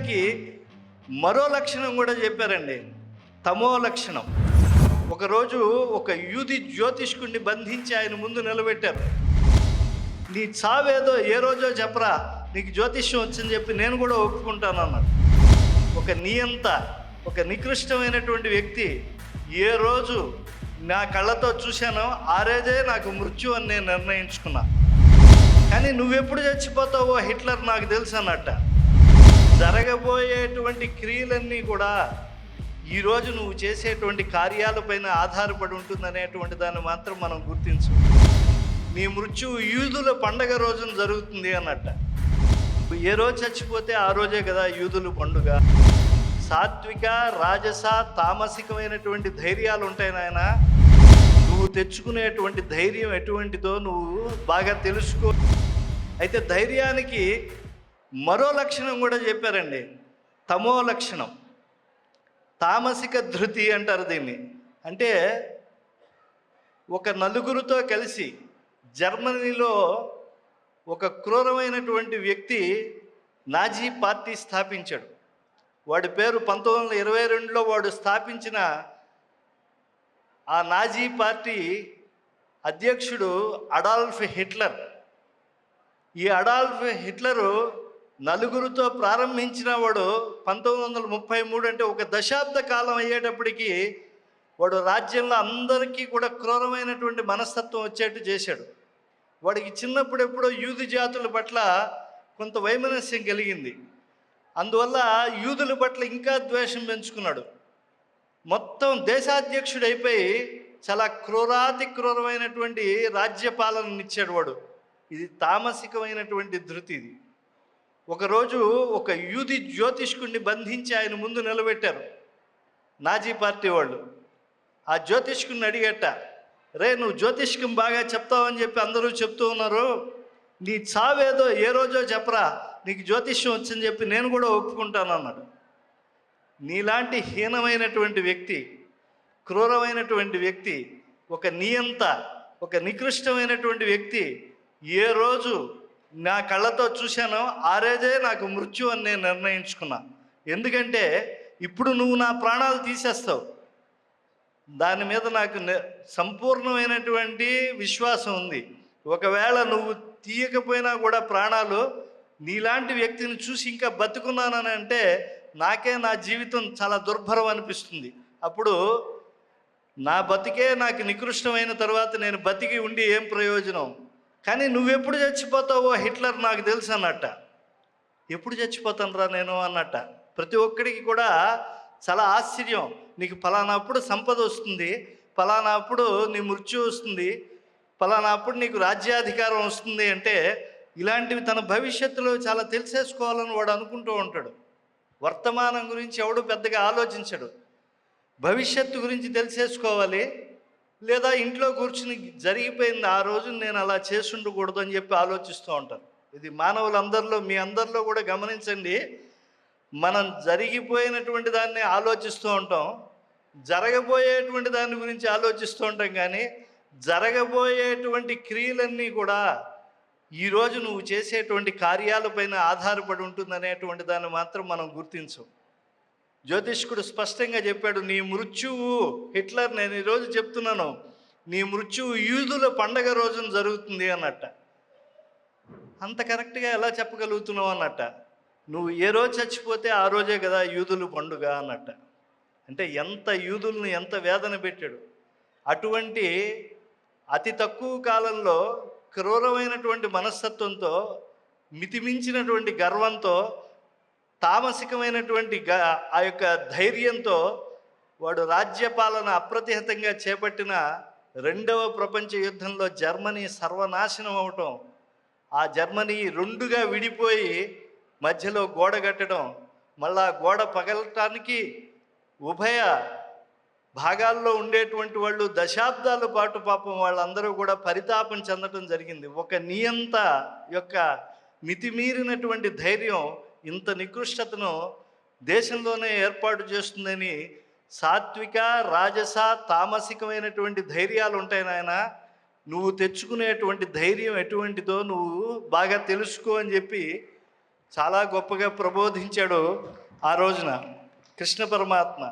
ధైర్యానికి మరో లక్షణం కూడా చెప్పారండి, తమో లక్షణం. ఒకరోజు ఒక యూది జ్యోతిష్కుడిని బంధించి ఆయన ముందు నిలబెట్టారు. నీ చావేదో ఏ రోజో చెప్పరా, నీకు జ్యోతిష్యం వచ్చిందని చెప్పి నేను కూడా ఒప్పుకుంటాను అన్నాడు. ఒక నియంత, ఒక నికృష్టమైనటువంటి వ్యక్తి ఏ రోజు నా కళ్ళతో చూశానో ఆ రోజే నాకు మృత్యు అని నేను నిర్ణయించుకున్నా. కానీ నువ్వెప్పుడు చచ్చిపోతావో హిట్లర్ నాకు తెలుసు అన్నట్ట. జరగబోయేటువంటి క్రియలన్నీ కూడా ఈరోజు నువ్వు చేసేటువంటి కార్యాలపైన ఆధారపడి ఉంటుందనేటువంటి దాన్ని మాత్రం మనం గుర్తించు. నీ మృత్యువు యూదుల పండగ రోజున జరుగుతుంది అన్నట్ట. ఏ రోజు చచ్చిపోతే ఆ రోజే కదా యూదుల పండుగ. సాత్విక, రాజస, తామసికమైనటువంటి ధైర్యాలు ఉంటాయి నాయన. నువ్వు తెచ్చుకునేటువంటి ధైర్యం ఎటువంటిదో నువ్వు బాగా తెలుసుకో. అయితే ధైర్యానికి మరో లక్షణం కూడా చెప్పారండి, తమో లక్షణం. తామసిక ధృతి అంటారు దీన్ని. అంటే ఒక నలుగురితో కలిసి జర్మనీలో ఒక క్రూరమైనటువంటి వ్యక్తి నాజీ పార్టీ స్థాపించాడు. వాడి పేరు 1922లో వాడు స్థాపించిన ఆ నాజీ పార్టీ అధ్యక్షుడు అడాల్ఫ్ హిట్లర్. ఈ అడాల్ఫ్ హిట్లరు నలుగురితో ప్రారంభించిన వాడు 1933 అంటే ఒక దశాబ్ద కాలం అయ్యేటప్పటికీ వాడు రాజ్యంలో అందరికీ కూడా క్రూరమైనటువంటి మనస్తత్వం వచ్చేట్టు చేశాడు. వాడికి చిన్నప్పుడు ఎప్పుడో యూదు జాతుల పట్ల కొంత వైమనస్యం కలిగింది. అందువల్ల యూదుల పట్ల ఇంకా ద్వేషం పెంచుకున్నాడు. మొత్తం దేశాధ్యక్షుడు అయిపోయి చాలా క్రూరాతి క్రూరమైనటువంటి రాజ్యపాలననిచ్చాడు వాడు. ఇది తామసికమైనటువంటి ధృతి. ఇది ఒకరోజు ఒక యూది జ్యోతిష్కుడిని బంధించి ఆయన ముందు నిలబెట్టారు నాజీ పార్టీ వాళ్ళు. ఆ జ్యోతిష్కుడిని అడిగట, రే నువ్వు జ్యోతిష్కం బాగా చెప్తావని చెప్పి అందరూ చెప్తూ ఉన్నారు, నీ చావేదో ఏ రోజో చెప్పరా, నీకు జ్యోతిష్యం వచ్చిందని చెప్పి నేను కూడా ఒప్పుకుంటాను అన్నాడు. నీలాంటి హీనమైనటువంటి వ్యక్తి, క్రూరమైనటువంటి వ్యక్తి, ఒక నియంత, ఒక నికృష్టమైనటువంటి వ్యక్తి ఏ రోజు నా కళ్ళతో చూశానో ఆ రోజే నాకు మృత్యు అని నేను నిర్ణయించుకున్నా. ఎందుకంటే ఇప్పుడు నువ్వు నా ప్రాణాలు తీసేస్తావు, దాని మీద నాకు సంపూర్ణమైనటువంటి విశ్వాసం ఉంది. ఒకవేళ నువ్వు తీయకపోయినా కూడా ప్రాణాలు, నీలాంటి వ్యక్తిని చూసి ఇంకా బతుకున్నానని అంటే నాకే నా జీవితం చాలా దుర్భరం అనిపిస్తుంది. అప్పుడు నా బతికే నాకు నికృష్టమైన తర్వాత నేను బతికి ఉండి ఏం ప్రయోజనం? కానీ నువ్వెప్పుడు చచ్చిపోతావో హిట్లర్ నాకు తెలుసు అన్నట్ట. ఎప్పుడు చచ్చిపోతానురా నేను అన్నట్ట. ప్రతి ఒక్కడికి కూడా చాలా ఆశ్చర్యం. నీకు ఫలానాప్పుడు సంపద వస్తుంది, ఫలానాప్పుడు నీ మృత్యు వస్తుంది, ఫలానాప్పుడు నీకు రాజ్యాధికారం వస్తుంది అంటే ఇలాంటివి తన భవిష్యత్తులో చాలా తెలిసేసుకోవాలని వాడు అనుకుంటూ ఉంటాడు. వర్తమానం గురించి ఎవడు పెద్దగా ఆలోచించడు. భవిష్యత్తు గురించి తెలిసేసుకోవాలి, లేదా ఇంట్లో కూర్చుని జరిగిపోయింది ఆ రోజు నేను అలా చేసి ఉండకూడదు అని చెప్పి ఆలోచిస్తూ ఉంటారు. ఇది మానవులందరిలో, మీ అందరిలో కూడా గమనించండి. మనం జరిగిపోయినటువంటి దాన్ని ఆలోచిస్తూ ఉంటాం, జరగబోయేటువంటి దాని గురించి ఆలోచిస్తూ ఉంటాం. కానీ జరగబోయేటువంటి క్రియలన్నీ కూడా ఈరోజు నువ్వు చేసేటువంటి కార్యాలపైన ఆధారపడి ఉంటుందనేటువంటి దాన్ని మాత్రం మనం గుర్తించం. జ్యోతిష్కుడు స్పష్టంగా చెప్పాడు, నీ మృత్యువు హిట్లర్, నేను ఈరోజు చెప్తున్నాను, నీ మృత్యువు యూదుల పండగ రోజున జరుగుతుంది అన్నట్ట. అంత కరెక్ట్గా ఎలా చెప్పగలుగుతున్నావు అన్నట్ట. నువ్వు ఏ రోజు చచ్చిపోతే ఆ రోజే కదా యూదుల పండుగ అన్నట్ట. అంటే ఎంత యూదుల్ని ఎంత వేదన పెట్టాడు. అటువంటి అతి తక్కువ కాలంలో క్రూరమైనటువంటి మనస్తత్వంతో, మితిమించినటువంటి గర్వంతో, తామసికమైనటువంటి ఆ యొక్క ధైర్యంతో వాడు రాజ్యపాలన అప్రతిహతంగా చేపట్టిన రెండవ ప్రపంచ యుద్ధంలో జర్మనీ సర్వనాశనం అవటం, ఆ జర్మనీ రెండుగా విడిపోయి మధ్యలో గోడ కట్టడం, మళ్ళా గోడ పగలటానికి ఉభయ భాగాల్లో ఉండేటువంటి వాళ్ళు దశాబ్దాల పాటు పాపం వాళ్ళందరూ కూడా పరితాపం చెందడం జరిగింది. ఒక నియంత యొక్క మితిమీరినటువంటి ధైర్యం ఇంత నికృష్టతను దేశంలోనే ఏర్పాటు చేస్తుందని సాత్విక, రాజస, తామసికమైనటువంటి ధైర్యాలు ఉంటాయి నాయన. నువ్వు తెచ్చుకునేటువంటి ధైర్యం ఎటువంటిదో నువ్వు బాగా తెలుసుకో అని చెప్పి చాలా గొప్పగా ప్రబోధించాడు ఆ రోజున కృష్ణ పరమాత్మ.